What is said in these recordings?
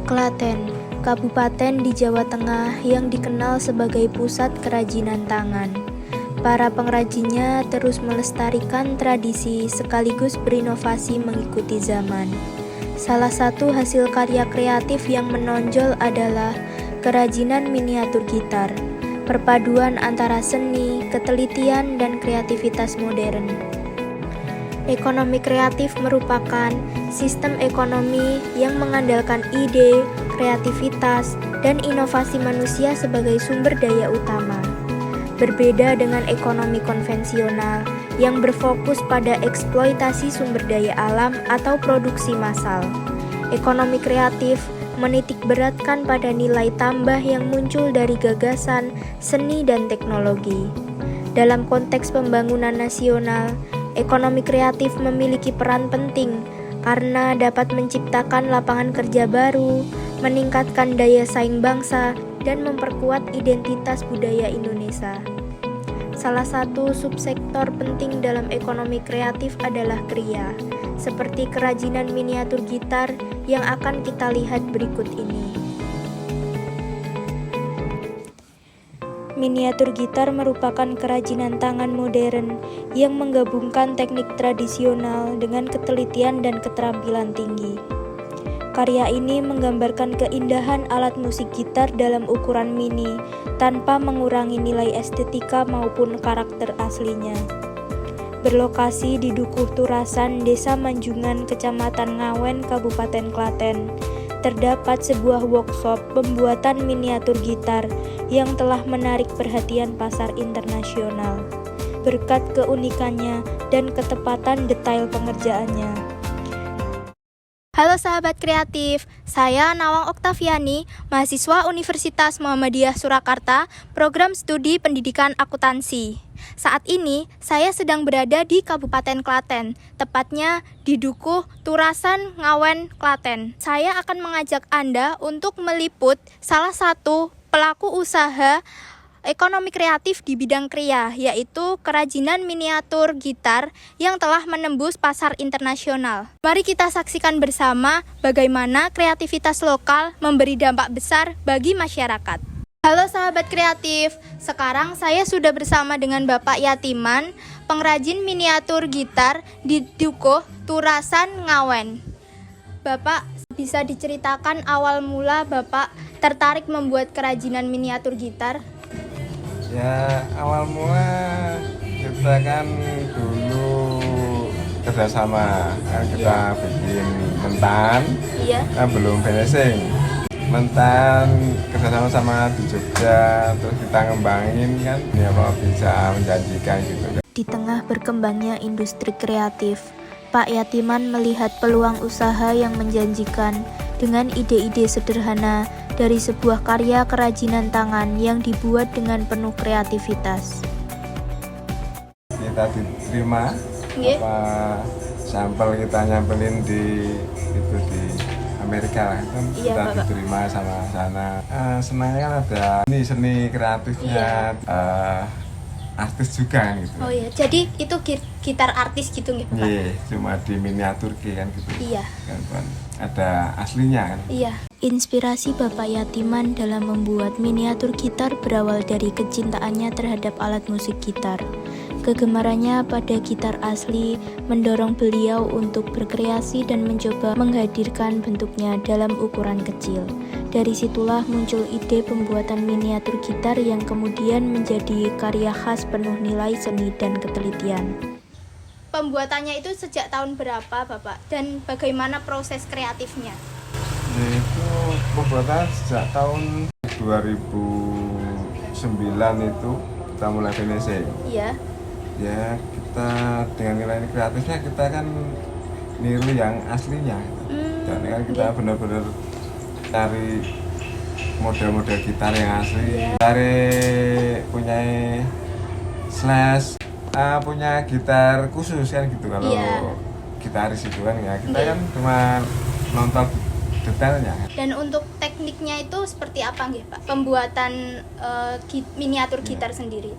Klaten, kabupaten di Jawa Tengah yang dikenal sebagai pusat kerajinan tangan. Para pengrajinnya terus melestarikan tradisi sekaligus berinovasi mengikuti zaman. Salah satu hasil karya kreatif yang menonjol adalah kerajinan miniatur gitar, perpaduan antara seni, ketelitian, dan kreativitas modern. Ekonomi kreatif merupakan sistem ekonomi yang mengandalkan ide, kreativitas, dan inovasi manusia sebagai sumber daya utama. Berbeda dengan ekonomi konvensional yang berfokus pada eksploitasi sumber daya alam atau produksi massal. Ekonomi kreatif menitik beratkan pada nilai tambah yang muncul dari gagasan, seni, dan teknologi. Dalam konteks pembangunan nasional, ekonomi kreatif memiliki peran penting karena dapat menciptakan lapangan kerja baru, meningkatkan daya saing bangsa, dan memperkuat identitas budaya Indonesia. Salah satu subsektor penting dalam ekonomi kreatif adalah kriya, seperti kerajinan miniatur gitar yang akan kita lihat berikut ini. Miniatur gitar merupakan kerajinan tangan modern yang menggabungkan teknik tradisional dengan ketelitian dan keterampilan tinggi. Karya ini menggambarkan keindahan alat musik gitar dalam ukuran mini tanpa mengurangi nilai estetika maupun karakter aslinya. Berlokasi di Dukuh Turasan, Desa Manjungan, Kecamatan Ngawen, Kabupaten Klaten, terdapat sebuah workshop pembuatan miniatur gitar yang telah menarik perhatian pasar internasional berkat keunikannya dan ketepatan detail pengerjaannya. Halo sahabat kreatif, saya Nawang Oktaviani, mahasiswa Universitas Muhammadiyah Surakarta, program studi pendidikan akuntansi. Saat ini, saya sedang berada di Kabupaten Klaten, tepatnya di Dukuh Turasan, Ngawen, Klaten. Saya akan mengajak Anda untuk meliput salah satu pelaku usaha ekonomi kreatif di bidang kriya, yaitu kerajinan miniatur gitar yang telah menembus pasar internasional. Mari kita saksikan bersama bagaimana kreativitas lokal memberi dampak besar bagi masyarakat. Halo sahabat kreatif, sekarang saya sudah bersama dengan Bapak Yatiman, pengrajin miniatur gitar di Dukuh Turasan, Ngawen. Bapak, bisa diceritakan awal mula Bapak tertarik membuat kerajinan miniatur gitar? Ya, awal mula kita kan dulu kerjasama, kita bikin mentan, belum finishing. Mentan kerjasama sama di Jogja, terus kita ngembangin kan, ya apa bisa menjanjikan gitu. Di tengah berkembangnya industri kreatif, Pak Yatiman melihat peluang usaha yang menjanjikan dengan ide-ide sederhana dari sebuah karya kerajinan tangan yang dibuat dengan penuh kreativitas. Kita diterima, sampel kita nyamperin di Amerika kan, kita diterima sama sana. Senangnya kan ada seni kreatifnya, artis juga kan gitu. Oh iya, jadi itu gitar artis gitu nggak Pak? Iya, cuma di miniatur kan gitu. Iya. Kan, ada aslinya kan. Iya. Inspirasi Bapak Yatiman dalam membuat miniatur gitar berawal dari kecintaannya terhadap alat musik gitar. Kegemarannya pada gitar asli mendorong beliau untuk berkreasi dan mencoba menghadirkan bentuknya dalam ukuran kecil. Dari situlah muncul ide pembuatan miniatur gitar yang kemudian menjadi karya khas penuh nilai seni dan ketelitian. Pembuatannya itu sejak tahun berapa Bapak? Dan bagaimana proses kreatifnya? Itu pembuatan sejak tahun 2009 itu kita mulai finishing. Iya. Ya, kita dengan nilai kreatifnya kita kan niru yang aslinya. Dan kan kita benar-benar cari model-model gitar yang asli. Cari punya slash, punya gitar khusus kan gitu kalau gitaris itu kan ya. Kita kan cuma nonton detailnya. Dan untuk tekniknya itu seperti apa nggih Pak? Pembuatan miniatur gitar sendiri.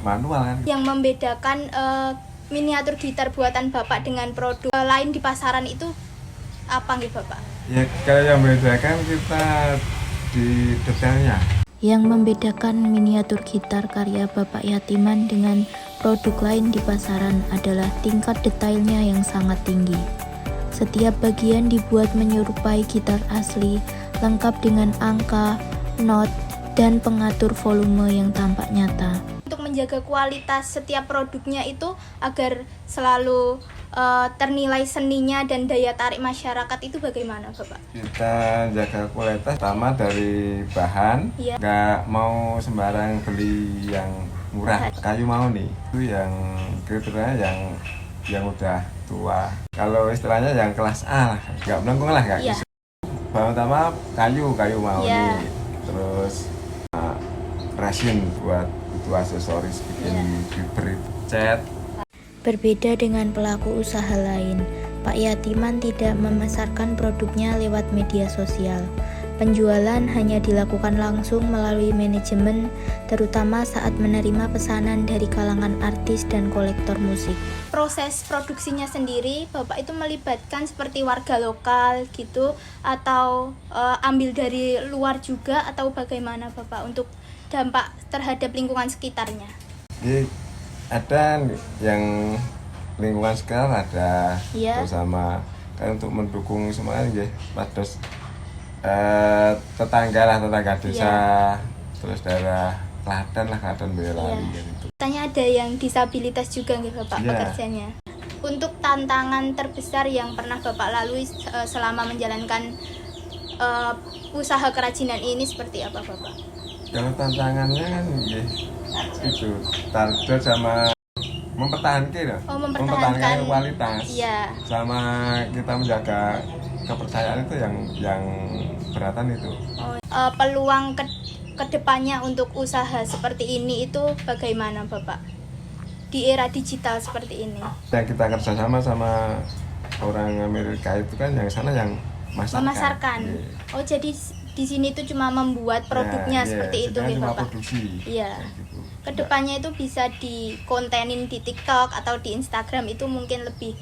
Manual kan. Yang membedakan miniatur gitar buatan Bapak dengan produk lain di pasaran itu apa nggih Bapak? Ya kalau yang membedakan kita di detailnya. Yang membedakan miniatur gitar karya Bapak Yatiman dengan produk lain di pasaran adalah tingkat detailnya yang sangat tinggi. Setiap bagian dibuat menyerupai gitar asli, lengkap dengan angka, not, dan pengatur volume yang tampak nyata. Untuk menjaga kualitas setiap produknya itu agar selalu ternilai seninya dan daya tarik masyarakat itu bagaimana, Bapak? Kita jaga kualitas pertama dari bahan, Iya. nggak mau sembarang beli yang murah. Kayu mau nih, itu yang kriterianya yang udah tua. Kalau istilahnya yang kelas A lah, nggak melengkung lah, nggak Iya. bisa. Bahan utama kayu mau Iya. nih, terus resin buat itu aksesoris bikin bibir, cat. Berbeda dengan pelaku usaha lain, Pak Yatiman tidak memasarkan produknya lewat media sosial. Penjualan hanya dilakukan langsung melalui manajemen, terutama saat menerima pesanan dari kalangan artis dan kolektor musik. Proses produksinya sendiri, Bapak itu melibatkan seperti warga lokal gitu, atau ambil dari luar juga, atau bagaimana Bapak untuk dampak terhadap lingkungan sekitarnya? Jadi ada yang lingkungan sekitar ada bersama kan untuk mendukung semuanya ya pada tetangga desa terus daerah Klaten Boyolali gitu. Katanya ada yang disabilitas juga nggih Bapak pekerjanya. Untuk tantangan terbesar yang pernah Bapak lalui selama menjalankan usaha kerajinan ini seperti apa Bapak? Kalau tantangannya kan ya itu target sama mempertahankan kualitas sama kita menjaga kepercayaan itu yang beratan itu. Peluang kedepannya untuk usaha seperti ini itu bagaimana Bapak di era digital seperti ini? Yang kita kerjasama sama orang Amerika itu kan yang sana yang memasarkan. Oh jadi di sini itu cuma membuat produknya seperti itu ya Bapak. Iya. Gitu. Kedepannya itu bisa dikontenin di TikTok atau di Instagram itu mungkin lebih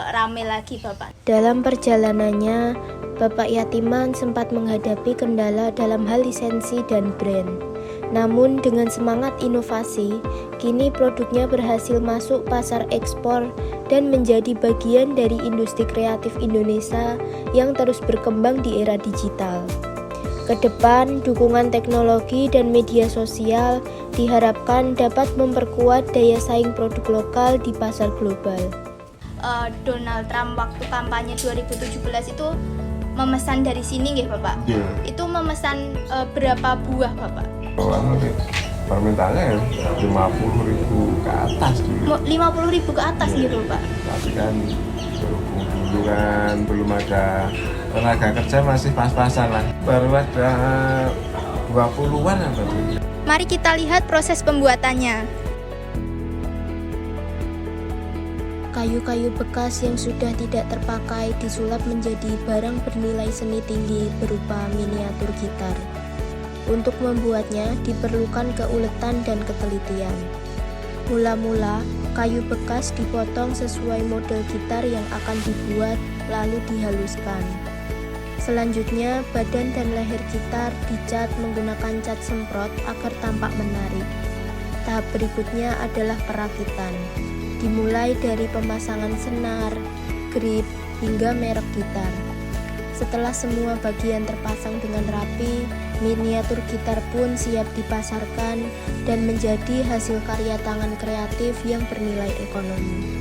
rame lagi Bapak. Dalam perjalanannya, Bapak Yatiman sempat menghadapi kendala dalam hal lisensi dan brand. Namun dengan semangat inovasi, kini produknya berhasil masuk pasar ekspor dan menjadi bagian dari industri kreatif Indonesia yang terus berkembang di era digital. Kedepan, dukungan teknologi dan media sosial diharapkan dapat memperkuat daya saing produk lokal di pasar global. Donald Trump waktu kampanye 2017 itu memesan dari sini nggih Bapak? Itu memesan berapa buah Bapak? Permintaannya 50.000 ke atas dulu. 50.000 ke atas gitu Pak? Tapi kan dulu kan belum ada tenaga kerja, masih pas-pasan lah. Baru ada 20-an apa tuh. Mari kita lihat proses pembuatannya. Kayu-kayu bekas yang sudah tidak terpakai disulap menjadi barang bernilai seni tinggi berupa miniatur gitar. Untuk membuatnya diperlukan keuletan dan ketelitian. Mula-mula, kayu bekas dipotong sesuai model gitar yang akan dibuat lalu dihaluskan. Selanjutnya, badan dan leher gitar dicat menggunakan cat semprot agar tampak menarik. Tahap berikutnya adalah perakitan. Dimulai dari pemasangan senar, grip, hingga merek gitar. Setelah semua bagian terpasang dengan rapi, miniatur gitar pun siap dipasarkan dan menjadi hasil karya tangan kreatif yang bernilai ekonomi.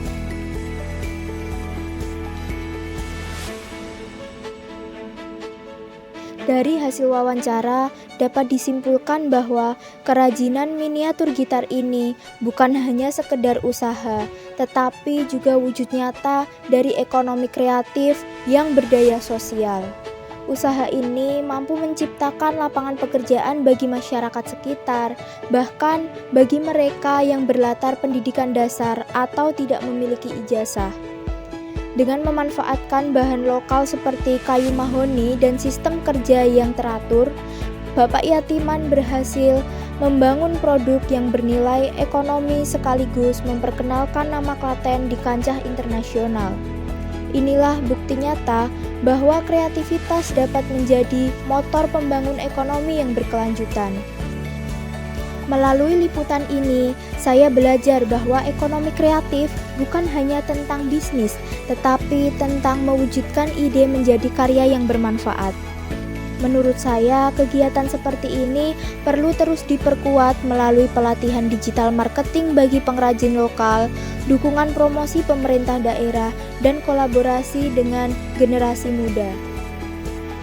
Dari hasil wawancara, dapat disimpulkan bahwa kerajinan miniatur gitar ini bukan hanya sekedar usaha, tetapi juga wujud nyata dari ekonomi kreatif yang berdaya sosial. Usaha ini mampu menciptakan lapangan pekerjaan bagi masyarakat sekitar, bahkan bagi mereka yang berlatar pendidikan dasar atau tidak memiliki ijazah. Dengan memanfaatkan bahan lokal seperti kayu mahoni dan sistem kerja yang teratur, Bapak Yatiman berhasil membangun produk yang bernilai ekonomi sekaligus memperkenalkan nama Klaten di kancah internasional. Inilah bukti nyata bahwa kreativitas dapat menjadi motor pembangun ekonomi yang berkelanjutan. Melalui liputan ini, saya belajar bahwa ekonomi kreatif bukan hanya tentang bisnis, tetapi tentang mewujudkan ide menjadi karya yang bermanfaat. Menurut saya, kegiatan seperti ini perlu terus diperkuat melalui pelatihan digital marketing bagi pengrajin lokal, dukungan promosi pemerintah daerah, dan kolaborasi dengan generasi muda.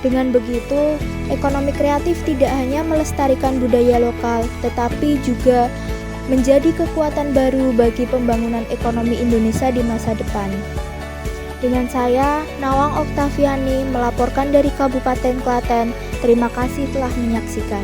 Dengan begitu, ekonomi kreatif tidak hanya melestarikan budaya lokal, tetapi juga menjadi kekuatan baru bagi pembangunan ekonomi Indonesia di masa depan. Dengan saya, Nawang Oktaviani melaporkan dari Kabupaten Klaten. Terima kasih telah menyaksikan.